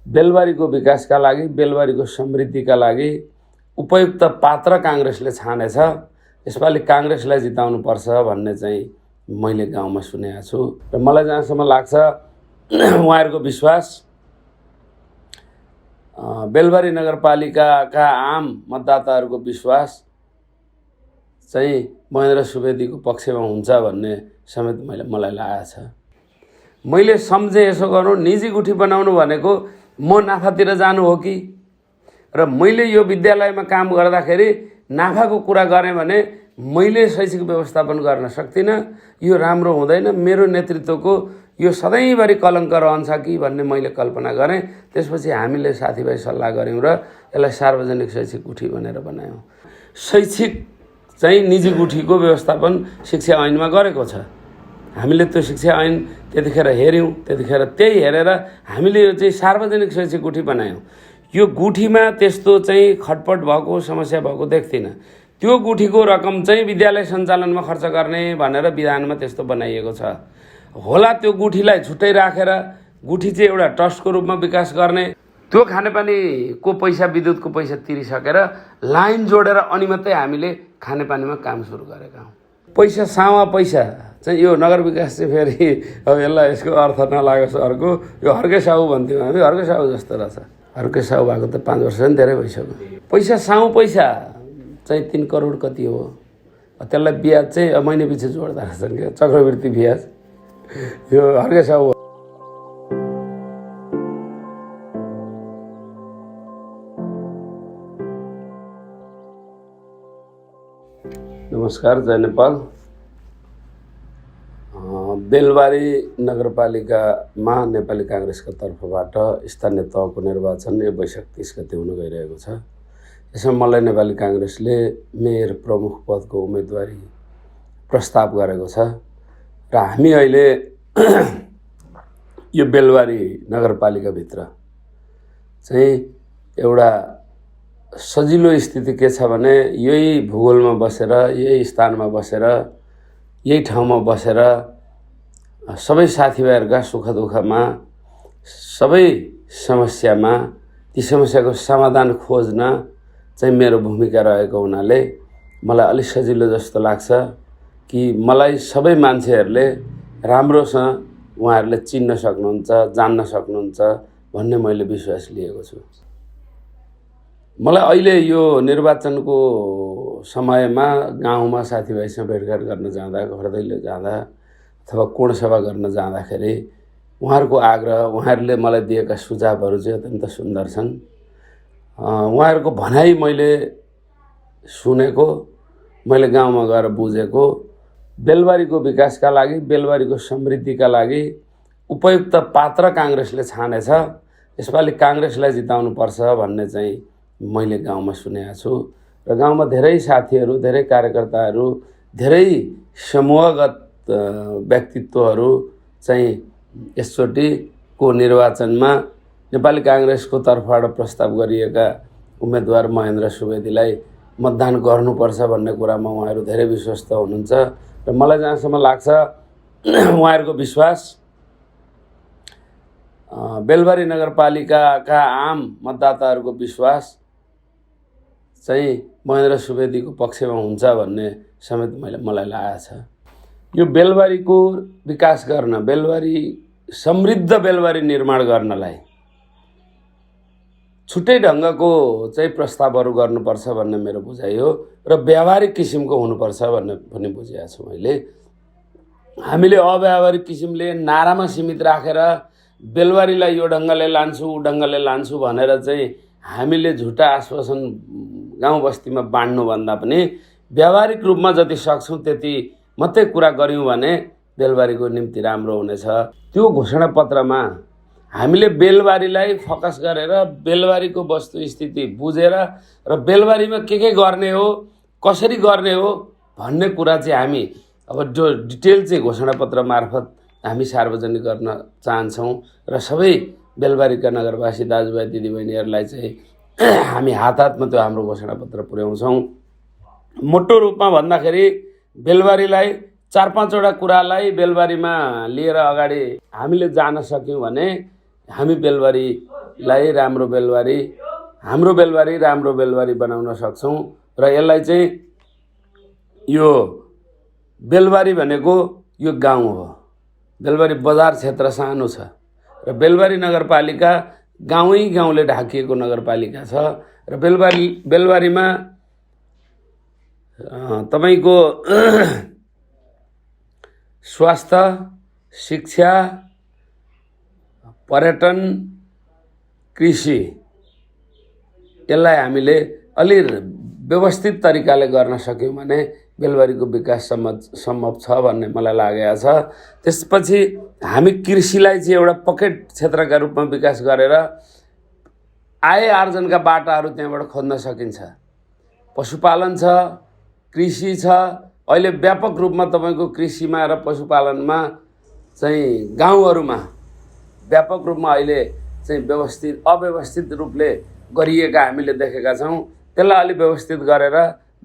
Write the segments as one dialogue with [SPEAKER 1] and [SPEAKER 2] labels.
[SPEAKER 1] बेलबारीको विकासका लागि, बेलबारीको समृद्धिका लागि उपयुक्त पात्र काङ्ग्रेसले छानेछ। यसपालि काङ्ग्रेसलाई जिताउनु पर्छ भन्ने चाहिँ मैले गाउँमा सुनेको छु र मलाई जहाँसम्म लाग्छ उहाँहरूको विश्वास बेलबारी नगरपालिकाका आम मतदाताहरूको विश्वास चाहिँ महेन्द्र सुवेदीको पक्षमा हुन्छ भन्ने समेत मलाई लागेको छ। मैले सम्झेँ यसो गर्नु, निजी गुठी बनाउनु भनेको म नाफातिर जानु हो कि, र मैले यो विद्यालयमा काम गर्दाखेरि नाफाको कुरा गरेँ भने मैले शैक्षिक व्यवस्थापन गर्न सक्दिनँ, यो राम्रो हुँदैन, मेरो नेतृत्वको यो सधैँभरि कलङ्क रहन्छ कि भन्ने मैले कल्पना गरेँ। त्यसपछि हामीले साथीभाइ सल्लाह गऱ्यौँ र यसलाई सार्वजनिक शैक्षिक गुठी भनेर बनायौँ। शैक्षिक चाहिँ निजी गुठीको व्यवस्थापन शिक्षा ऐनमा गरेको छ। हामीले त्यो शिक्षा ऐन त्यतिखेर हेऱ्यौँ, त्यतिखेर त्यही हेरेर हामीले यो चाहिँ सार्वजनिक शैक्षिक गुठी बनायौँ। यो गुठीमा त्यस्तो चाहिँ खटपट भएको, समस्या भएको देख्दिनँ। त्यो गुठीको रकम चाहिँ विद्यालय सञ्चालनमा खर्च गर्ने भनेर विधानमा त्यस्तो बनाइएको छ। होला त्यो गुठीलाई छुट्टै राखेर गुठी चाहिँ एउटा ट्रस्टको रूपमा विकास गर्ने, त्यो खानेपानीको पैसा, विद्युतको पैसा तिरिसकेर लाइन जोडेर अनि मात्रै हामीले खानेपानीमा काम सुरु गरेका हौँ। पैसा सावा पैसा चाहिँ यो नगर विकास चाहिँ फेरि अब यसलाई यसको अर्थ नलागोस् अर्को, यो हर्के साहु भन्थ्यौँ हामी, हर्के साहु जस्तो रहेछ। हर्के साहु भएको त 5 वर्ष नि धेरै भइसक्यो। पैसा साउ पैसा चाहिँ 3 करोड कति हो, त्यसलाई ब्याज चाहिँ महिना पछि जोड्दा रहेछन् क्या, चक्रवृद्धि ब्याज। यो हर्के साहु। नमस्कार, जय नेपाल। बेलबारी नगरपालिकामा नेपाली काङ्ग्रेसको तर्फबाट स्थानीय तहको निर्वाचन वैशाख 30 गते हुन गइरहेको छ। यसमा मलाई नेपाली काङ्ग्रेसले मेयर प्रमुख पदको उम्मेदवारी प्रस्ताव गरेको छ र हामी अहिले यो बेलबारी नगरपालिकाभित्र चाहिँ एउटा सजिलो स्थिति के छ भने यही भूगोलमा बसेर, यही स्थानमा बसेर, यही ठाउँमा बसेर सबै साथीभाइहरूका सुख दुःखमा, सबै समस्यामा, ती समस्याको समाधान खोज्न चाहिँ मेरो भूमिका रहेको हुनाले मलाई अलिक सजिलो जस्तो लाग्छ कि मलाई सबै मान्छेहरूले राम्रोसँग उहाँहरूले चिन्न सक्नुहुन्छ, जान्न सक्नुहुन्छ भन्ने मैले विश्वास लिएको छु। मलाई अहिले यो निर्वाचनको समयमा गाउँमा साथीभाइसँग भेटघाट गर्न जाँदा, घर दैलो जाँदा अथवा कोणसभा गर्न जाँदाखेरि उहाँहरूको आग्रह, उहाँहरूले मलाई दिएका सुझावहरू चाहिँ अत्यन्त सुन्दर छन्। उहाँहरूको भनाइ मैले सुनेको, मैले गाउँमा गएर बुझेको, बेलबारीको विकासका लागि, बेलबारीको समृद्धिका लागि उपयुक्त पात्र काङ्ग्रेसले छानेछ। यसपालि काङ्ग्रेसलाई जिताउनु पर्छ भन्ने चाहिँ मैले गाउँमा सुनेको छु र गाउँमा धेरै साथीहरू, धेरै कार्यकर्ताहरू, धेरै समूहगत व्यक्तित्वहरू चाहिँ यसचोटिको निर्वाचनमा नेपाली काङ्ग्रेसको तर्फबाट प्रस्ताव गरिएका उम्मेदवार महेन्द्र सुवेदीलाई मतदान गर्नुपर्छ भन्ने कुरामा उहाँहरू धेरै विश्वस्त हुनुहुन्छ र मलाई जहाँसम्म लाग्छ उहाँहरूको विश्वास बेलबारी नगरपालिकाका आम मतदाताहरूको विश्वास चाहिँ महेन्द्र सुवेदीको पक्षमा हुन्छ भन्ने समेत मलाई लागेको छ। यो बेलबारीको विकास गर्न, बेलबारी समृद्ध बेलबारी निर्माण गर्नलाई छुट्टै ढङ्गको चाहिँ प्रस्तावहरू गर्नुपर्छ भन्ने मेरो बुझाइ हो र व्यावहारिक किसिमको हुनुपर्छ भन्ने पनि बुझेको छु मैले। हामीले अव्यावहारिक किसिमले नारामा सीमित राखेर बेलबारीलाई यो ढङ्गले लान्छु, ऊ ढङ्गले लान्छु भनेर चाहिँ हामीले झुटा आश्वासन गाउँ बस्तीमा बाँड्नुभन्दा पनि व्यावहारिक रूपमा जति सक्छौँ त्यति मात्रै कुरा गऱ्यौँ भने बेलबारीको निम्ति राम्रो हुनेछ। त्यो घोषणापत्रमा हामीले बेलबारीलाई फोकस गरेर बेलबारीको वस्तुस्थिति बुझेर र बेलबारीमा के गर्ने हो, कसरी गर्ने हो भन्ने कुरा चाहिँ हामी अब जो डिटेल चाहिँ घोषणापत्र मार्फत हामी सार्वजनिक गर्न चाहन्छौँ र सबै बेलबारीका नगरवासी दाजुभाइ दिदीबहिनीहरूलाई चाहिँ हामी हातमा त्यो हाम्रो घोषणापत्र पुर्याउँछौँ। मोटो रूपमा भन्दाखेरि बेलबारीलाई 4-5वटा कुरालाई बेलबारीमा लिएर अगाडि हामीले जान सक्यौँ भने हामी बेलबारी बेलबारीलाई राम्रो बेलबारी, हाम्रो बेलबारी राम्रो बेलबारी बनाउन सक्छौँ। र यसलाई चाहिँ यो बेलबारी भनेको यो गाउँ हो। बेलबारी बजार क्षेत्र सानो छ र बेलबारी नगरपालिका गाउँले ढाकिएको नगरपालिका छ। र बेलबारीमा तपाईको स्वास्थ्य, शिक्षा, पर्यटन, कृषि यसलाई हामीले अलि व्यवस्थित तरिकाले गर्न सक्यौँ भने बेलबारीको विकास सम्भव छ भन्ने मलाई लागेको छ। त्यसपछि हामी कृषिलाई चाहिँ एउटा पकेट क्षेत्रका रूपमा विकास गरेर आय आर्जनका बाटाहरू त्यहाँबाट खोज्न सकिन्छ। पशुपालन छ, कृषि छ। अहिले व्यापक रूपमा तपाईको कृषिमा र पशुपालनमा चाहिँ गाउँहरूमा व्यापक रूपमा अहिले चाहिँ अव्यवस्थित रूपले गरिएका हामीले देखेका छौँ। त्यसलाई अलि व्यवस्थित गरेर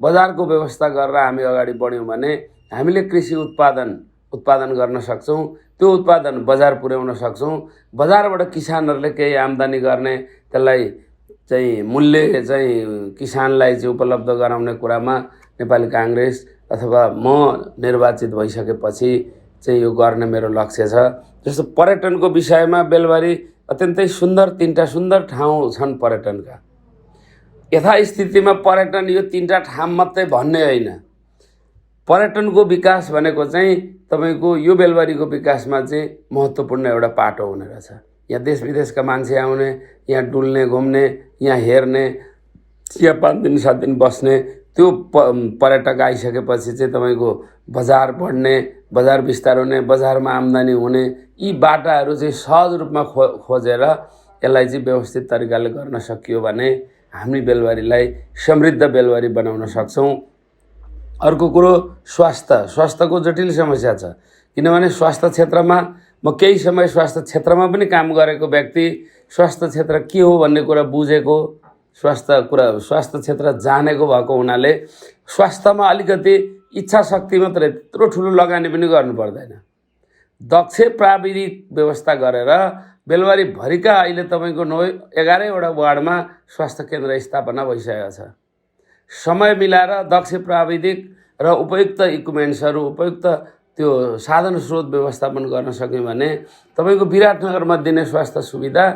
[SPEAKER 1] बजारको व्यवस्था गरेर हामी अगाडि बढ्यौँ भने हामीले कृषि उत्पादन गर्न सक्छौँ। त्यो उत्पादन बजार पुर्याउन सक्छौँ। बजारबाट किसानहरूले केही आम्दानी गर्ने, त्यसलाई चाहिँ मूल्य चाहिँ किसानलाई चाहिँ उपलब्ध गराउने कुरामा नेपाली काङ्ग्रेस अथवा म निर्वाचित भइसकेपछि चाहिँ यो गर्ने मेरो लक्ष्य छ। जस्तो पर्यटनको विषयमा बेलबारी अत्यन्तै सुन्दर, 3टा सुन्दर ठाउँ छन् पर्यटनका। यथास्थितिमा पर्यटन यो 3टा ठाउँ मात्रै भन्ने होइन। पर्यटनको विकास भनेको चाहिँ तपाईको यो बेलबारीको विकासमा चाहिँ महत्त्वपूर्ण एउटा पाटो हुने रहेछ। यहाँ देश विदेशका मान्छे आउने, यहाँ डुल्ने, घुम्ने, यहाँ हेर्ने, यहाँ 5 दिन 7 दिन बस्ने, त्यो पर्यटक आइसकेपछि चाहिँ तपाईको बजार बढ्ने, बजार विस्तार हुने, बजारमा आम्दानी हुने, यी बाटाहरू चाहिँ सहज रूपमा खोजेर यसलाई चाहिँ व्यवस्थित तरिकाले गर्न सकियो भने हामी बेलबारीलाई समृद्ध बेलबारी बनाउन सक्छौँ। अर्को कुरो स्वास्थ्यको जटिल समस्या छ। किनभने स्वास्थ्य क्षेत्रमा म केही समय स्वास्थ्य क्षेत्रमा पनि काम गरेको व्यक्ति, स्वास्थ्य क्षेत्र के हो भन्ने कुरा बुझेको, स्वास्थ्य क्षेत्र जानेको भएको हुनाले स्वास्थ्यमा अलिकति इच्छा शक्ति मात्रै, त्यत्रो ठुलो लगानी पनि गर्नु पर्दैन। दक्ष प्राविधिक व्यवस्था गरेर बेलबारी भरिका अहिले तपाईको 11वटा वार्डमा स्वास्थ्य केन्द्र स्थापना भइसकेको छ। समय मिलाएर दक्ष प्राविधिक र उपयुक्त इक्विपमेन्ट्सहरू, उपयुक्त त्यो साधन स्रोत व्यवस्थापन गर्न सक्यौँ भने तपाईको विराटनगरमा दिने स्वास्थ्य सुविधा,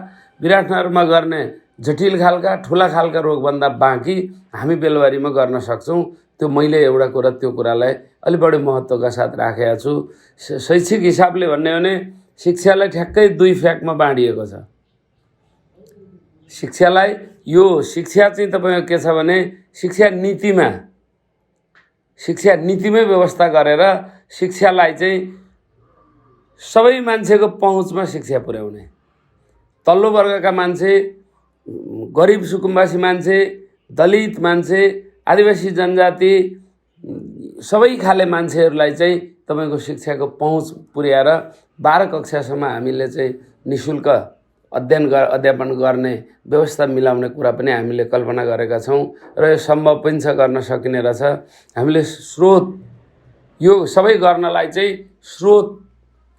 [SPEAKER 1] विराटनगरमा गर्ने जटिल खालका, ठुला खालका रोगभन्दा बाँकी हामी बेलबारीमा गर्न सक्छौँ। त्यो मैले एउटा कुरा, त्यो कुरालाई अलि बढी महत्त्वका साथ राखेको छु। शैक्षिक हिसाबले भन्ने हो भने शिक्षालाई ठ्याक्कै 2 फ्याकमा बाँडिएको छ। शिक्षा चाहिँ तपाईको के छ भने शिक्षा नीतिमै व्यवस्था गरेर शिक्षालाई चाहिँ सबै मान्छेको पहुँचमा शिक्षा पुर्याउने, तल्लो वर्गका मान्छे, गरिब सुकुम्बासी मान्छे, दलित मान्छे, आदिवासी जनजाति, सबै खाले मान्छेहरूलाई चाहिँ तपाईको शिक्षाको पहुँच पुर्याएर 12 कक्षासम्म हामीले चाहिँ निःशुल्क अध्यापन गर्ने व्यवस्था मिलाउने कुरा पनि हामीले कल्पना गरेका छौँ र यो सम्भव पनि छ, गर्न सकिने रहेछ। हामीले स्रोत, यो सबै गर्नलाई चाहिँ स्रोत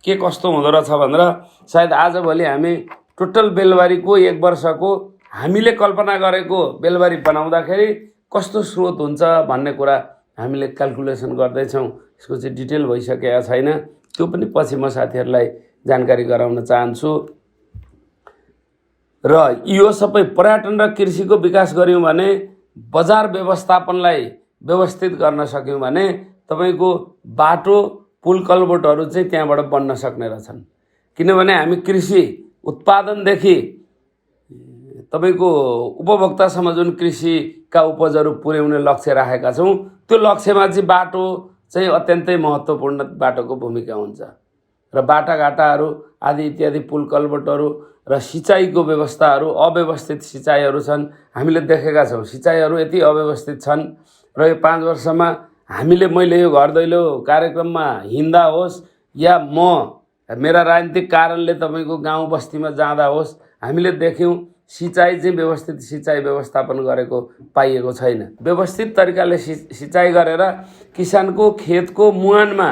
[SPEAKER 1] के कस्तो हुँदो रहेछ भनेर सायद आजभोलि हामी टोटल बेलबारीको 1 वर्षको हामीले कल्पना गरेको बेलबारी बनाउँदाखेरि कस्तो स्रोत हुन्छ भन्ने कुरा हामीले क्याल्कुलेसन गर्दैछौँ। यसको चाहिँ डिटेल भइसकेको छैन, त्यो पनि पछि म साथीहरूलाई जानकारी गराउन चाहन्छु। र यो सबै पर्यटन र कृषिको विकास गऱ्यौँ भने, बजार व्यवस्थापनलाई व्यवस्थित गर्न सक्यौँ भने तपाईको बाटो, पुल, कलबोटहरू चाहिँ त्यहाँबाट बन्न सक्ने रहेछन्। किनभने हामी कृषि उत्पादनदेखि तपाईको उपभोक्तासम्म जुन कृषिका उपजहरू पुर्याउने लक्ष्य राखेका छौँ, त्यो लक्ष्यमा चाहिँ बाटो चाहिँ अत्यन्तै महत्त्वपूर्ण बाटोको भूमिका हुन्छ। र बाटाघाटाहरू आदि इत्यादि, पुल, कलबोटहरू र सिँचाइको व्यवस्थाहरू, अव्यवस्थित सिँचाइहरू छन्, हामीले देखेका छौँ। सिँचाइहरू यति अव्यवस्थित छन् र यो 5 वर्षमा मैले यो घर दैलो कार्यक्रममा हिँड्दा होस् या मेरा राजनीतिक कारणले तपाईको गाउँ बस्तीमा जाँदा होस्, हामीले देख्यौँ सिँचाइ चाहिँ व्यवस्थित सिँचाइ व्यवस्थापन गरेको पाइएको छैन। व्यवस्थित तरिकाले सिँचाइ गरेर किसानको खेतको मुहानमा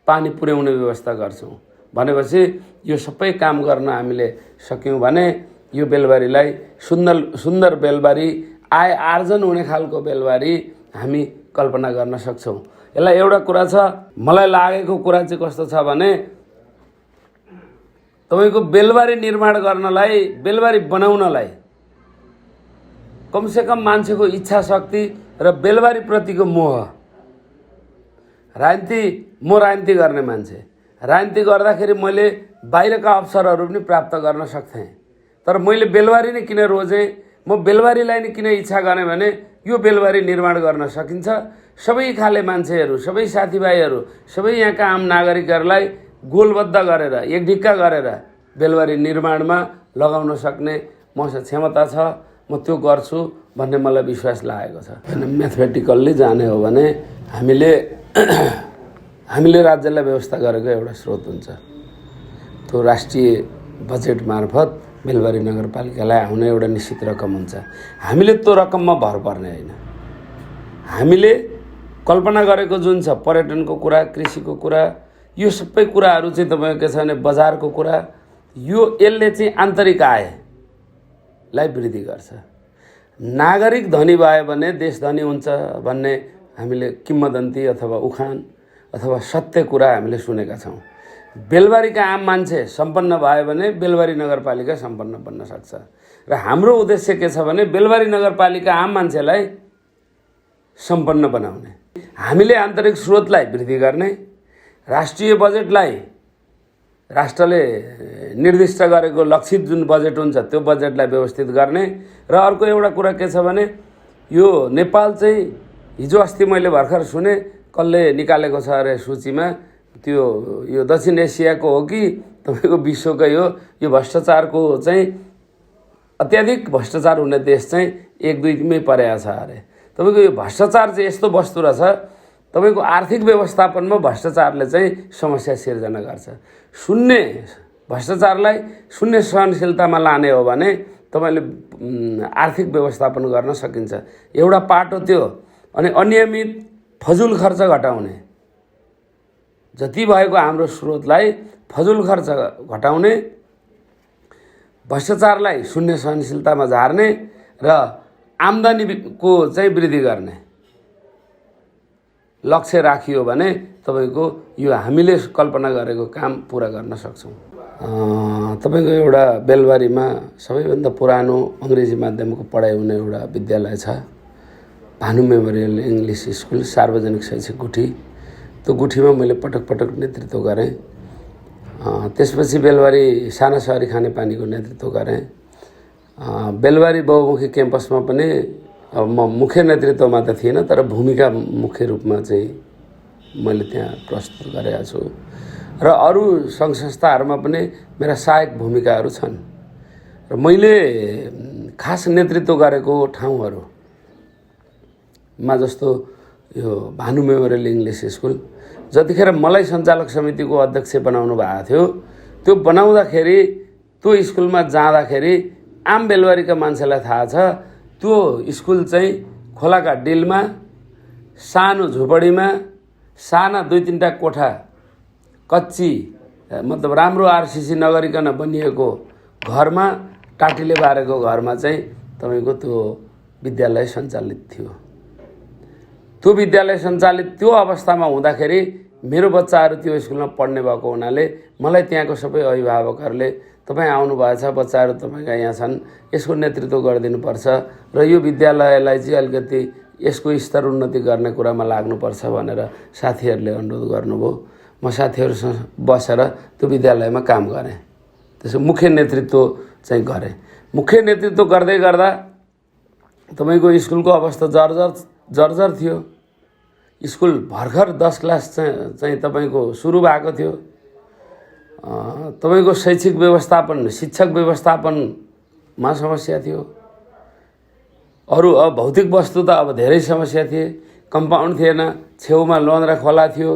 [SPEAKER 1] पानी पुर्याउने व्यवस्था गर्छौँ भनेपछि यो सबै काम गर्न हामीले सक्यौँ भने यो बेलबारीलाई सुन्दर बेलबारी, आय आर्जन हुने खालको बेलबारी हामी कल्पना गर्न सक्छौँ। यसलाई एउटा कुरा छ, मलाई लागेको कुरा चाहिँ कस्तो छ भने तपाईको बेलबारी निर्माण गर्नलाई, बेलबारी बनाउनलाई कमसेकम मान्छेको इच्छा शक्ति र बेलबारी प्रतिको मोह। म राजनीति गर्ने मान्छे, राजनीति गर्दाखेरि मैले बाहिरका अवसरहरू पनि प्राप्त गर्न सक्थेँ, तर मैले बेलबारी नै किन रोजेँ, म बेलबारीलाई नै किन इच्छा गरेँ भने यो बेलबारी निर्माण गर्न सकिन्छ। सबै खाले मान्छेहरू, सबै साथीभाइहरू, सबै यहाँका आम नागरिकहरूलाई गोलबद्ध गरेर, एकढिक्का गरेर बेलबारी निर्माणमा लगाउन सक्ने मसँग क्षमता छ, म त्यो गर्छु भन्ने मलाई विश्वास लागेको छ। म्याथमेटिकल्ली जाने हो भने हामीले राज्यलाई व्यवस्था गरेको एउटा स्रोत हुन्छ। त्यो राष्ट्रिय बजेट मार्फत बेलबारी नगरपालिकालाई आउने एउटा निश्चित रकम हुन्छ। हामीले त्यो रकममा भर पर्ने होइन। हामीले कल्पना गरेको जुन छ पर्यटनको कुरा, कृषिको कुरा, यो सबै कुराहरू चाहिँ तपाईँको के छ भने बजारको कुरा, यसले चाहिँ आन्तरिक आयलाई वृद्धि गर्छ। नागरिक धनी भयो भने देश धनी हुन्छ भन्ने हामीले किम्वदन्ती अथवा उखान अथवा सत्य कुरा हामीले सुनेका छौँ। बेलबारीका आम मान्छे सम्पन्न भयो भने बेलबारी नगरपालिका सम्पन्न बन्न सक्छ। र हाम्रो उद्देश्य के छ भने बेलबारी नगरपालिका आम मान्छेलाई सम्पन्न बनाउने, हामीले आन्तरिक स्रोतलाई वृद्धि गर्ने, राष्ट्रिय बजेटलाई राष्ट्रले निर्दिष्ट गरेको लक्षित जुन बजेट हुन्छ त्यो बजेटलाई व्यवस्थित गर्ने। र अर्को एउटा कुरा के छ भने यो नेपाल चाहिँ हिजो अस्ति मैले भर्खर सुने कसले निकालेको छ अरे सूचीमा, यो दक्षिण एसियाको हो कि तपाईँको विश्वकै हो, यो भ्रष्टाचारको चाहिँ अत्याधिक भ्रष्टाचार हुने देश चाहिँ 1-2मै परेको छ अरे। तपाईँको यो भ्रष्टाचार चाहिँ यस्तो वस्तु रहेछ, तपाईँको आर्थिक व्यवस्थापनमा भ्रष्टाचारले चाहिँ समस्या सिर्जना गर्छ। भ्रष्टाचारलाई शून्य सहनशीलतामा लाने हो भने तपाईँले आर्थिक व्यवस्थापन गर्न सकिन्छ। एउटा पाटो त्यो। अनि अनियमित फजुल खर्च घटाउने, जति भएको हाम्रो स्रोतलाई फजुल खर्च घटाउने, भ्रष्टाचारलाई शून्य सहनशीलतामा झार्ने र आम्दानीको चाहिँ वृद्धि गर्ने लक्ष्य राखियो भने तपाईँको यो हामीले कल्पना गरेको काम पुरा गर्न सक्छौँ। तपाईँको एउटा बेलबारीमा सबैभन्दा पुरानो अङ्ग्रेजी माध्यमको पढाइ हुने एउटा विद्यालय छ, भानु मेमोरियल इङ्ग्लिस स्कुल, सार्वजनिक शैक्षिक गुठी। त्यो गुठीमा मैले पटक नेतृत्व गरेँ। त्यसपछि बेलबारी साना सहरी खानेपानीको नेतृत्व गरेँ। बेलबारी बहुमुखी क्याम्पसमा पनि म मुख्य नेतृत्वमा त थिइनँ, तर भूमिका मुख्य रूपमा चाहिँ मैले त्यहाँ प्रस्तुत गरेको छु। र अरू सङ्घ संस्थाहरूमा पनि मेरा सहायक भूमिकाहरू छन्। र मैले खास नेतृत्व गरेको ठाउँहरूमा जस्तो यो भानु मेमोरियल इङ्ग्लिस स्कुल, जतिखेर मलाई सञ्चालक समितिको अध्यक्ष बनाउनु भएको थियो, त्यो बनाउँदाखेरि त्यो स्कुलमा जाँदाखेरि आम बेलबारीका मान्छेलाई थाहा छ त्यो स्कुल चाहिँ खोलाका डिलमा सानो झुपडीमा साना 2-3टा कोठा कच्ची मतलब राम्रो आरसिसी नगरिकन बनिएको घरमा, टाटीले बारेको घरमा चाहिँ तपाईँको त्यो विद्यालय सञ्चालित थियो। त्यो विद्यालय सञ्चालित त्यो अवस्थामा हुँदाखेरि मेरो बच्चाहरू त्यो स्कुलमा पढ्ने भएको हुनाले मलाई त्यहाँको सबै अभिभावकहरूले तपाईँ आउनुभएछ, बच्चाहरू तपाईँका यहाँ छन्, यसको नेतृत्व गरिदिनुपर्छ र यो विद्यालयलाई चाहिँ अलिकति यसको स्तर उन्नति गर्ने कुरामा लाग्नुपर्छ भनेर साथीहरूले अनुरोध गर्नुभयो। म साथीहरूसँग बसेर त्यो विद्यालयमा काम गरेँ। त्यसो मुख्य नेतृत्व चाहिँ गरेँ। मुख्य नेतृत्व गर्दै गर्दा तपाईँको स्कुलको अवस्था जर्जर थियो। स्कुल भर्खर 10 क्लास चाहिँ तपाईँको सुरु भएको थियो। तपाईँको शैक्षिक व्यवस्थापन, शिक्षक व्यवस्थापनमा समस्या थियो। अरू अब भौतिक वस्तु त अब धेरै समस्या थिए। कम्पाउन्ड थिएन, छेउमा लोन्द्रा खोला थियो।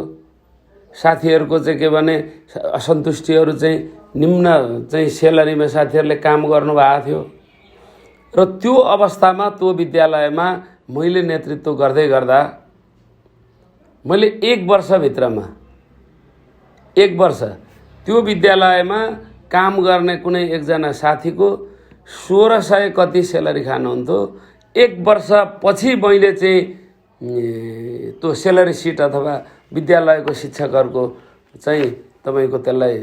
[SPEAKER 1] साथीहरूको चाहिँ के भने असन्तुष्टिहरू चाहिँ निम्न चाहिँ सेलरीमा साथीहरूले काम गर्नुभएको थियो। र त्यो अवस्थामा त्यो विद्यालयमा मैले नेतृत्व गर्दै गर्दा मैले 1 वर्षभित्रमा 1 वर्ष त्यो विद्यालयमा काम गर्ने कुनै एकजना साथीको 1600 कति सेलरी खानुहुन्थ्यो। 1 वर्षपछि मैले चाहिँ त्यो सेलरी सिट अथवा विद्यालयको शिक्षकहरूको चाहिँ तपाईँको त्यसलाई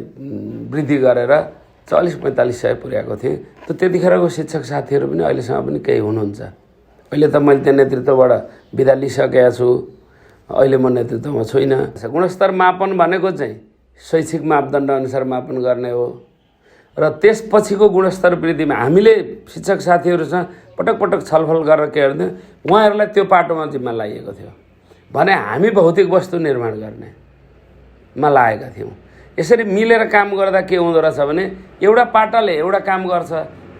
[SPEAKER 1] वृद्धि गरेर 40-45 पुर्याएको थिएँ। त त्यतिखेरको शिक्षक साथीहरू पनि अहिलेसम्म पनि केही हुनुहुन्छ। अहिले त मैले त्यो नेतृत्वबाट बिदा लिइसकेका छु। अहिले म नेतृत्वमा छुइनँ। गुणस्तर मापन भनेको चाहिँ शैक्षिक मापदण्ड अनुसार मापन गर्ने हो र त्यसपछिको गुणस्तर वृद्धिमा हामीले शिक्षक साथीहरूसँग पटक पटक छलफल गरेर के गर्दै उहाँहरूलाई त्यो पाटोमा जिम्मा लागेको थियो भने हामी भौतिक वस्तु निर्माण गर्नेमा लागेका थियौँ। यसरी मिलेर काम गर्दा के हुँदो रहेछ भने एउटा पाटाले एउटा काम गर्छ,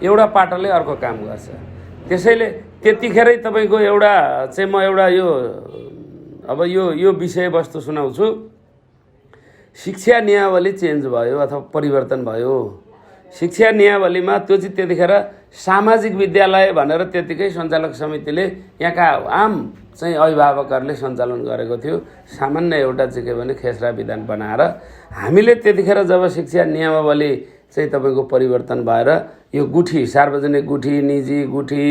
[SPEAKER 1] एउटा पाटाले अर्को काम गर्छ। त्यसैले त्यतिखेरै तपाईँको एउटा चाहिँ म एउटा यो विषयवस्तु सुनाउँछु। शिक्षा नियावली चेन्ज भयो अथवा परिवर्तन भयो। शिक्षा नियावलीमा त्यो चाहिँ त्यतिखेर सामाजिक विद्यालय भनेर त्यतिकै सञ्चालक समितिले यहाँका आम चाहिँ अभिभावकहरूले सञ्चालन गरेको थियो। सामान्य एउटा चाहिँ के भने खेसरा विधान बनाएर हामीले त्यतिखेर जब शिक्षा नियमावली चाहिँ तपाईँको परिवर्तन भएर यो गुठी सार्वजनिक गुठी, निजी गुठी,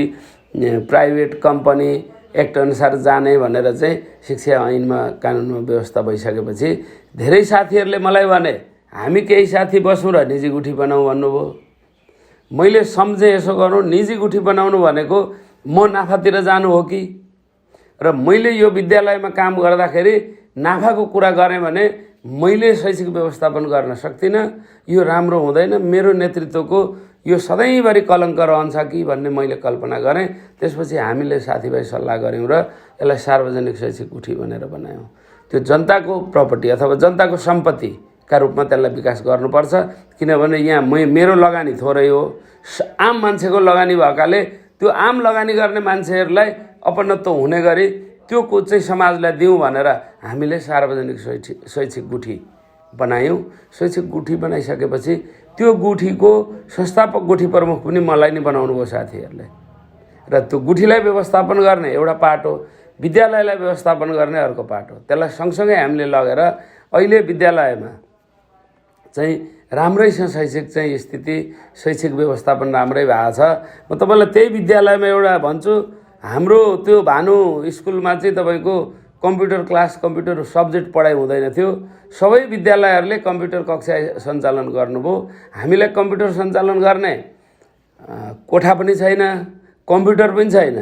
[SPEAKER 1] प्राइभेट कम्पनी एक्ट अनुसार जाने भनेर चाहिँ शिक्षा ऐनमा कानुनमा व्यवस्था भइसकेपछि धेरै साथीहरूले मलाई भने हामी केही साथी बसौँ र निजी गुठी बनाऊ भन्नुभयो। मैले सम्झेँ यसो गरौँ, निजी गुठी बनाउनु भनेको म नाफातिर जानु हो कि? र मैले यो विद्यालयमा काम गर्दाखेरि नाफाको कुरा गरेँ भने मैले शैक्षिक व्यवस्थापन गर्न सक्दिनँ। यो राम्रो हुँदैन। मेरो नेतृत्वको यो सधैँभरि कलङ्क रहन्छ कि भन्ने मैले कल्पना गरेँ। त्यसपछि हामीले साथीभाइ सल्लाह गऱ्यौँ र यसलाई सार्वजनिक शैक्षिक गुठी भनेर बनायौँ। त्यो जनताको प्रपर्टी अथवा जनताको सम्पत्तिका रूपमा त्यसलाई विकास गर्नुपर्छ। किनभने यहाँ मेरो लगानी थोरै हो, आम मान्छेको लगानी भएकाले त्यो आम लगानी गर्ने मान्छेहरूलाई अपनत्व हुने गरी त्यो चाहिँ समाजलाई दिउँ भनेर हामीले सार्वजनिक शैक्षिक गुठी बनायौँ। शैक्षिक गुठी बनाइसकेपछि त्यो गुठीको संस्थापक गुठी प्रमुख पनि मलाई नै बनाउनु भयो साथीहरूले। र त्यो गुठीलाई व्यवस्थापन गर्ने एउटा पाटो, विद्यालयलाई व्यवस्थापन गर्ने अर्को पाटो। त्यसलाई सँगसँगै हामीले लगेर अहिले विद्यालयमा चाहिँ राम्रै छ शैक्षिक चाहिँ स्थिति, शैक्षिक व्यवस्थापन राम्रै भएको छ। म तपाईँलाई त्यही विद्यालयमा एउटा भन्छु, हाम्रो त्यो भानु स्कुलमा चाहिँ तपाईँको कम्प्युटर क्लास, कम्प्युटर सब्जेक्ट पढाइ हुँदैन थियो। सबै विद्यालयहरूले कम्प्युटर कक्षा सञ्चालन गर्नुभयो। हामीलाई कम्प्युटर सञ्चालन गर्ने कोठा पनि छैन, कम्प्युटर पनि छैन।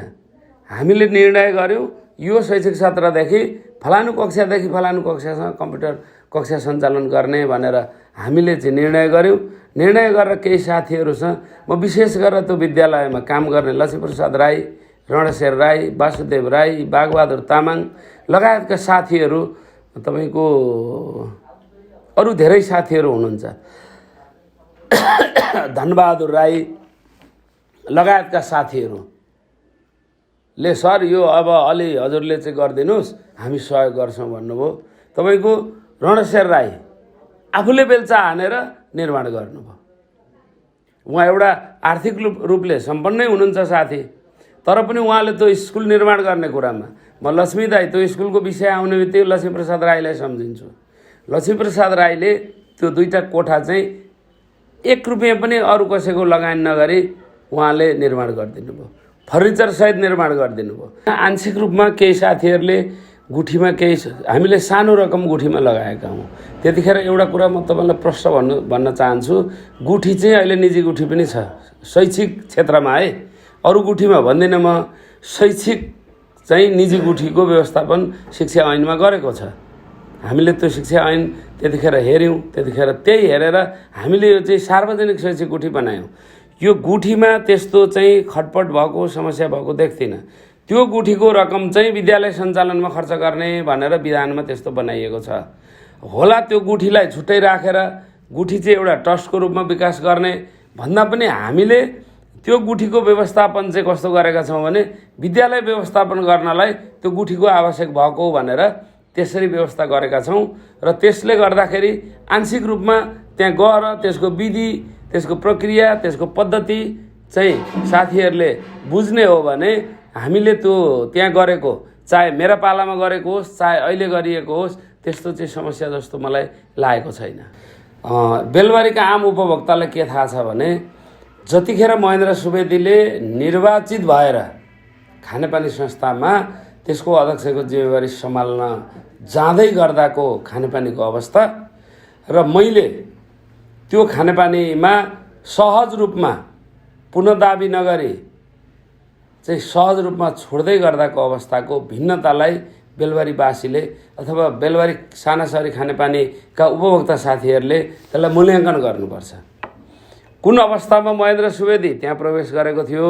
[SPEAKER 1] हामीले निर्णय गर्यौँ यो शैक्षिक सत्रदेखि फलानु कक्षादेखि फलानु कक्षासँग कम्प्युटर कक्षा सञ्चालन गर्ने भनेर हामीले चाहिँ निर्णय गर्यौँ। निर्णय गरेर केही साथीहरूसँग म विशेष गरेर त्यो विद्यालयमा काम गर्ने लक्ष्मीप्रसाद राई, रणशेर राई, वासुदेव राई, बागबहादुर तामाङ लगायतका साथीहरू, तपाईँको अरू धेरै साथीहरू हुनुहुन्छ, धनबहादुर राई लगायतका साथीहरूले सर यो अब अलि हजुरले चाहिँ गरिदिनुहोस्, हामी सहयोग गर्छौँ भन्नुभयो। तपाईँको रणशेर राई आफूले बेल्चा हानेर निर्माण गर्नुभयो। उहाँ एउटा आर्थिक रूपले सम्पन्नै हुनुहुन्छ साथी, तर पनि उहाँले त्यो स्कुल निर्माण गर्ने कुरामा म लक्ष्मी दाई त्यो स्कुलको विषय आउने बित्तिकै लक्ष्मीप्रसाद राईलाई सम्झिन्छु। लक्ष्मीप्रसाद राईले त्यो 2टा कोठा चाहिँ 1 रुपियाँ पनि अरू कसैको लगानी नगरी उहाँले निर्माण गरिदिनु भयो, फर्निचर सहित निर्माण गरिदिनु भयो। आंशिक रूपमा केही साथीहरूले गुठीमा केही हामीले सानो रकम गुठीमा लगाएका हौँ। त्यतिखेर एउटा कुरा म तपाईँलाई प्रश्न भन्न चाहन्छु, गुठी चाहिँ अहिले निजी गुठी पनि छ शैक्षिक क्षेत्रमा है, अरू गुठीमा भन्दिनँ म। शैक्षिक चाहिँ निजी गुठीको व्यवस्थापन शिक्षा ऐनमा गरेको छ। हामीले त्यो शिक्षा ऐन त्यतिखेर हेऱ्यौँ। त्यतिखेर त्यही हेरेर हामीले यो चाहिँ सार्वजनिक शैक्षिक गुठी बनायौँ। यो गुठीमा त्यस्तो चाहिँ खटपट भएको समस्या भएको देख्दिनँ। त्यो गुठीको रकम चाहिँ विद्यालय सञ्चालनमा खर्च गर्ने भनेर विधानमा त्यस्तो बनाइएको छ। होला त्यो गुठीलाई छुट्टै राखेर गुठी चाहिँ एउटा ट्रस्टको रूपमा विकास गर्ने भन्दा पनि हामीले त्यो गुठीको व्यवस्थापन चाहिँ कस्तो गरेका छौँ भने विद्यालय व्यवस्थापन गर्नलाई त्यो गुठीको आवश्यक भएको भनेर त्यसरी व्यवस्था गरेका छौँ। र त्यसले गर्दाखेरि आंशिक रूपमा त्यहाँ गएर त्यसको विधि, त्यसको प्रक्रिया, त्यसको पद्धति चाहिँ साथीहरूले बुझ्ने हो भने हामीले त्यो त्यहाँ गरेको, चाहे मेरा पालामा गरेको होस् चाहे अहिले गरिएको होस्, त्यस्तो चाहिँ समस्या जस्तो मलाई लागेको छैन। बेलबारीका आम उपभोक्तालाई के थाहा छ भने जतिखेर महेन्द्र सुवेदीले निर्वाचित भएर खानेपानी संस्थामा त्यसको अध्यक्षको जिम्मेवारी सम्हाल्न जाँदै गर्दाको खानेपानीको अवस्था र मैले त्यो खानेपानीमा सहज रूपमा पुनः दाबी नगरी चाहिँ सहज रूपमा छोड्दै गर्दाको अवस्थाको भिन्नतालाई बेलबारीवासीले अथवा बेलबारी सानासरी खानेपानीका उपभोक्ता साथीहरूले त्यसलाई मूल्याङ्कन गर्नुपर्छ। कुन अवस्थामा महेन्द्र सुवेदी त्यहाँ प्रवेश गरेको थियो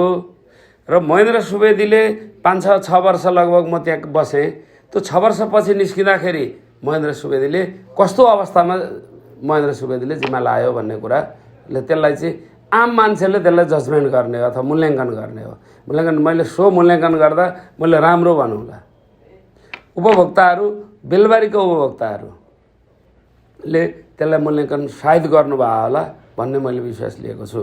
[SPEAKER 1] र महेन्द्र सुवेदीले 5-6 वर्ष लगभग म त्यहाँ बसेँ। त्यो 6 वर्षपछि निस्किँदाखेरि महेन्द्र सुवेदीले कस्तो अवस्थामा महेन्द्र सुवेदीले जिम्मा लायो भन्ने कुराले त्यसलाई चाहिँ आम मान्छेले त्यसलाई जजमेन्ट गर्ने हो अथवा मूल्याङ्कन गर्ने हो। मूल्याङ्कन मैले मूल्याङ्कन गर्दा मैले राम्रो भनौँला। उपभोक्ताहरू बेलबारीका उपभोक्ताहरूले त्यसलाई मूल्याङ्कन सायद गर्नुभयो होला भन्ने मैले विश्वास लिएको छु।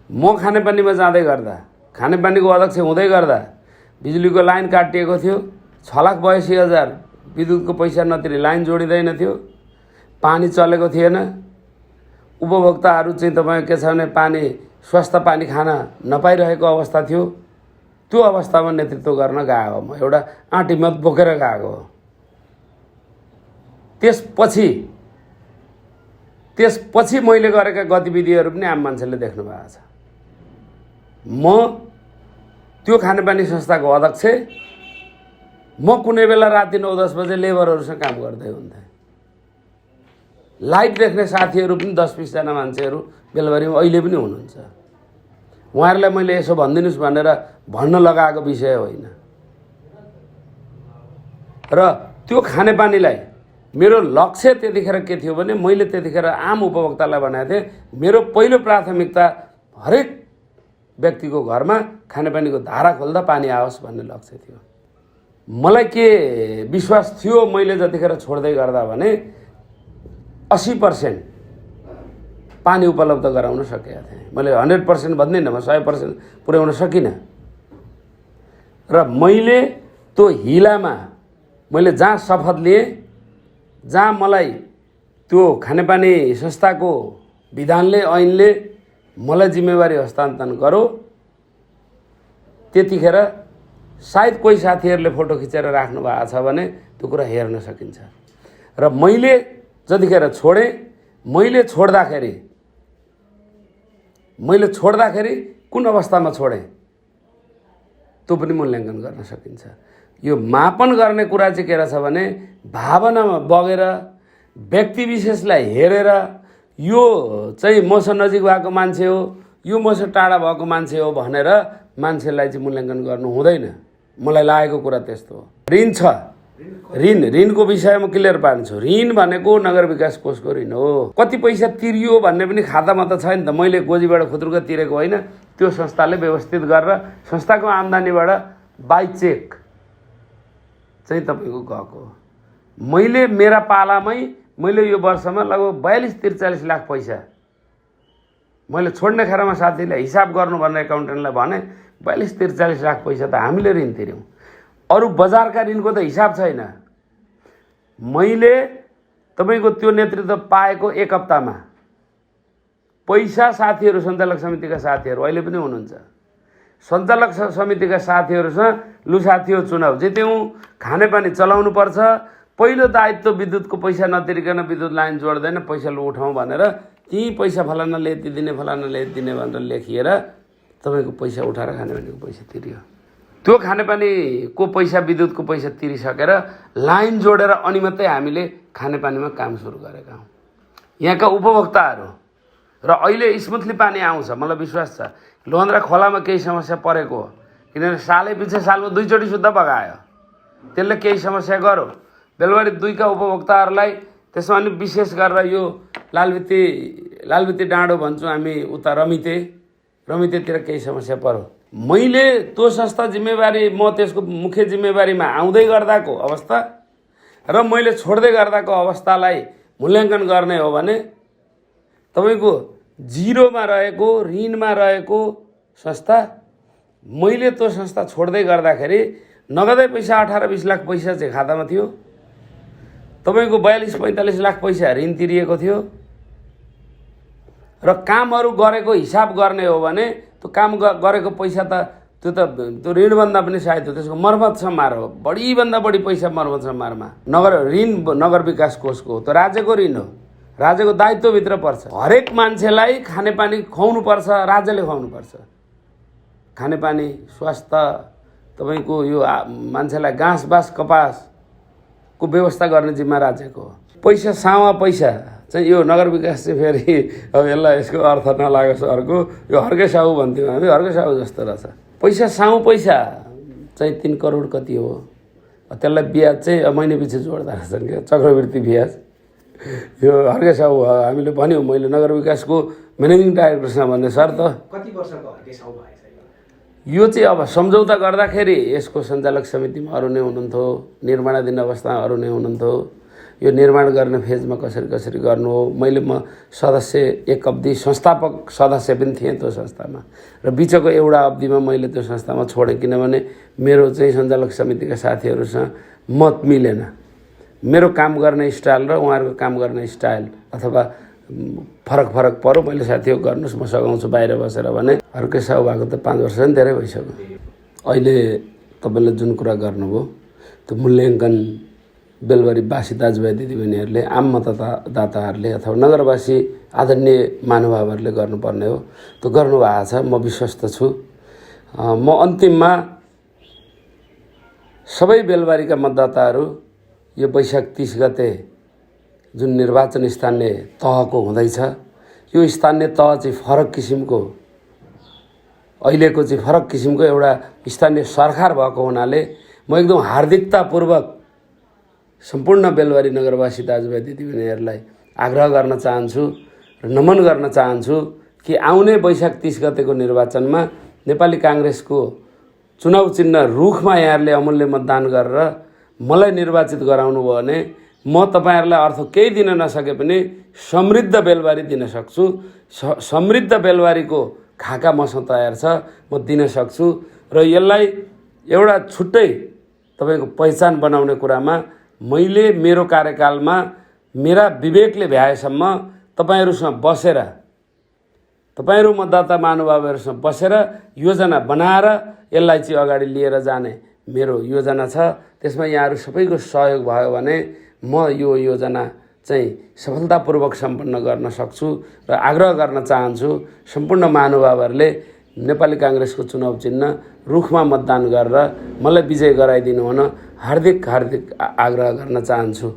[SPEAKER 1] म खानेपानीमा जाँदै गर्दा खानेपानीको अध्यक्ष हुँदै गर्दा बिजुलीको लाइन काटिएको थियो, 6,82,000 विद्युतको पैसा नतिरी लाइन जोडिँदैन थियो, पानी चलेको थिएन। उपभोक्ताहरू चाहिँ तपाईँ के छ भने पानी स्वस्थ पानी खान नपाइरहेको अवस्था थियो। त्यो अवस्थामा नेतृत्व गर्न गएको म एउटा आँटीमत बोकेर गएको हो। त्यसपछि मैले गरेका गतिविधिहरू पनि आम मान्छेले देख्नु भएको छ। म त्यो खानेपानी संस्थाको अध्यक्ष, म कुनै बेला राति 9-10 बजे लेबरहरूसँग काम गर्दै हुन्थेँ। लाइट देख्ने साथीहरू पनि 10-20 जना मान्छेहरू बेलबारीमा अहिले पनि हुनुहुन्छ। उहाँहरूलाई मैले यसो भनिदिनुहोस् भनेर भन्न लगाएको विषय होइन। र त्यो खानेपानीलाई मेरो लक्ष्य त्यतिखेर के थियो भने मैले त्यतिखेर आम उपभोक्तालाई भनेको थिएँ मेरो पहिलो प्राथमिकता हरेक व्यक्तिको घरमा खानेपानीको धारा खोल्दा पानी आओस् भन्ने लक्ष्य थियो। मलाई के विश्वास थियो मैले जतिखेर छोड्दै गर्दा भने 80% पानी उपलब्ध गराउन सकेका थिएँ। मैले 100% भन्दिनँ, म 100% पुर्याउन सकिनँ। र मैले त्यो हिलामा मैले जहाँ शपथ लिएँ, जहाँ मलाई त्यो खानेपानी संस्थाको विधानले ऐनले मलाई जिम्मेवारी हस्तान्तरण गरो, त्यतिखेर सायद कोही साथीहरूले फोटो खिचेर राख्नु भएको छ भने त्यो कुरा हेर्न सकिन्छ। र मैले जतिखेर छोडेँ, मैले छोड्दाखेरि कुन अवस्थामा छोडेँ त्यो पनि मूल्याङ्कन गर्न सकिन्छ। यो मापन गर्ने कुरा चाहिँ के रहेछ भने भावनामा बगेर व्यक्ति विशेषलाई हेरेर यो चाहिँ मसँग नजिक भएको मान्छे हो, यो मसँग टाढा भएको मान्छे हो भनेर मान्छेलाई चाहिँ मूल्याङ्कन गर्नु हुँदैन। मलाई लागेको कुरा त्यस्तो हो। ऋण छ, ऋणको विषयमा क्लियर पार्छु। ऋण भनेको नगर विकास कोषको ऋण हो। कति पैसा तिरियो भन्ने पनि खातामा त छैन त। मैले गोजीबाट खुद्रुक तिरेको होइन। त्यो संस्थाले व्यवस्थित गरेर संस्थाको आम्दानीबाट बाई चेक चाहिँ तपाईँको गएको हो। मैले मेरा पालामै मैले यो वर्षमा लगभग 42-43 लाख पैसा मैले छोड्ने खेरमा साथीलाई हिसाब गर्नु भनेर एकाउन्टेन्टलाई भने 42-43 लाख पैसा त हामीले ऋण तिर्यौँ। अरू बजारका ऋणको त हिसाब छैन। मैले तपाईँको त्यो नेतृत्व पाएको 1 हप्तामा पैसा साथीहरू सञ्चालक समितिका साथीहरू अहिले पनि हुनुहुन्छ। सञ्चालक समितिका साथीहरूसँग लु साथीहरू चुनाव जित्यौँ, खानेपानी चलाउनु पर्छ, पहिलो दायित्व विद्युतको पैसा नतिरिकन विद्युत लाइन जोड्दैन, पैसा लु उठाउँ भनेर ती पैसा फलानाले यति दिने फलानाले यति दिने भनेर लेखिएर तपाईँको पैसा उठाएर खानेपानीको पैसा तिरियो। त्यो खानेपानीको पैसा विद्युतको पैसा तिरिसकेर लाइन जोडेर अनि मात्रै हामीले खानेपानीमा काम सुरु गरेका हौँ। यहाँका उपभोक्ताहरू र अहिले स्मुथली पानी आउँछ, मलाई विश्वास छ। लोहन्द्रा खोलामा केही समस्या परेको हो, किनभने सालमा 2 चोटि शुद्ध बगायो, त्यसले केही समस्या गर्यो। बेलबारी 2 का उपभोक्ताहरूलाई त्यसमा पनि विशेष गरेर यो लालबत्ती डाँडो भन्छौँ हामी, उता रमितेतिर केही समस्या पर्यो। मैले त्यो संस्था जिम्मेवारी म त्यसको मुख्य जिम्मेवारीमा आउँदै गर्दाको अवस्था र मैले छोड्दै गर्दाको अवस्थालाई मूल्याङ्कन गर्ने हो भने तपाईँको जिरोमा रहेको ऋणमा रहेको संस्था, मैले त्यो संस्था छोड्दै गर्दाखेरि नगदै पैसा 18-20 लाख पैसा चाहिँ खातामा थियो। तपाईँको 42-45 लाख पैसा ऋण तिरिएको थियो। र कामहरू गरेको हिसाब गर्ने हो भने त्यो काम गरेको पैसा त त्यो ऋणभन्दा पनि सायद हो, त्यसको मर्मत सम्हार हो। बढीभन्दा बढी पैसा मर्मत सम्हारमा ऋण नगर विकास कोषको हो, त्यो राज्यको ऋण हो, राज्यको दायित्वभित्र पर्छ। हरेक मान्छेलाई खानेपानी खुवाउनुपर्छ, राज्यले खुवाउनुपर्छ। खानेपानी, स्वास्थ्य, तपाईँको यो मान्छेलाई घाँस बाँस कपासको व्यवस्था गर्ने जिम्मा राज्यको हो। पैसा सावा पैसा चाहिँ यो नगर विकास चाहिँ फेरि अब यसलाई यसको अर्थ नलागोस् अर्को, यो हर्के साहु भन्थ्यौँ हामी, हर्के साहु जस्तो रहेछ। पैसा साउ पैसा चाहिँ 3 करोड कति हो, त्यसलाई ब्याज चाहिँ महिने पछि जोड्दा रहेछन् क्या, चक्रवृद्धि ब्याज। यो हर्के साहु हामीले भन्यौँ, मैले नगर विकासको म्यानेजिङ डाइरेक्टरसँग भन्ने सर त
[SPEAKER 2] कति वर्षको हर्के साहु भएछ
[SPEAKER 1] यो चाहिँ अब सम्झौता गर्दाखेरि यसको सञ्चालक समितिमा अरू नै हुनुहुन्थ्यो, निर्माणाधीन अवस्थामा अरू नै हुनुहुन्थ्यो। यो निर्माण गर्ने फेजमा कसरी गर्नु हो। म सदस्य एक अवधि संस्थापक सदस्य पनि थिएँ त्यो संस्थामा, र बिचको एउटा अवधिमा मैले त्यो संस्थामा छोडेँ, किनभने मेरो चाहिँ सञ्चालक समितिका साथीहरूसँग मत मिलेन। मेरो काम गर्ने स्टाइल र उहाँहरूको काम गर्ने स्टाइल अथवा फरक पऱ्यो। मैले साथी हो गर्नुहोस्, म सघाउँछु बाहिर बसेर भने। अर्कै साहु भएको त 5 वर्ष नि धेरै भइसक्यो। अहिले तपाईँले जुन कुरा गर्नुभयो त्यो मूल्याङ्कन बेलबारीवासी दाजुभाइ दिदीबहिनीहरूले, आम मतदाताहरूले अथवा नगरवासी आदरणीय महानुभावहरूले गर्नुपर्ने हो, त्यो गर्नुभएको छ। म विश्वस्त छु। म अन्तिममा सबै बेलबारीका मतदाताहरू यो वैशाख 30 गते जुन निर्वाचन स्थानीय तहको हुँदैछ, यो स्थानीय तह चाहिँ फरक किसिमको, अहिलेको चाहिँ फरक किसिमको एउटा स्थानीय सरकार भएको हुनाले म एकदम हार्दिकतापूर्वक सम्पूर्ण बेलबारी नगरवासी दाजुभाइ दिदीबहिनीहरूलाई आग्रह गर्न चाहन्छु र नमन गर्न चाहन्छु कि आउने वैशाख 30 गतेको निर्वाचनमा नेपाली काङ्ग्रेसको चुनाव चिन्ह रुखमा यहाँहरूले अमूल्य मतदान गरेर मलाई निर्वाचित गराउनु भयो भने म तपाईँहरूलाई अर्थ केही दिन नसके पनि समृद्ध बेलबारी दिन सक्छु। समृद्ध बेलबारीको खाका मसँग तयार छ, म दिन सक्छु। र यसलाई एउटा छुट्टै तपाईँको पहिचान बनाउने कुरामा मैले मेरो कार्यकालमा मेरा विवेकले भ्याएसम्म तपाईँहरूसँग बसेर, तपाईँहरू मतदाता महानुभावहरूसँग बसेर योजना बनाएर यसलाई चाहिँ अगाडि लिएर जाने मेरो योजना छ। त्यसमा यहाँहरू सबैको सहयोग भयो भने म यो योजना चाहिँ सफलतापूर्वक सम्पन्न गर्न सक्छु र आग्रह गर्न चाहन्छु सम्पूर्ण महानुभावहरूले नेपाली काङ्ग्रेसको चुनाव चिन्ह रुखमा मतदान गरेर मलाई विजय गराइदिनु हुन हार्दिक आग्रह गर्न चाहन्छु।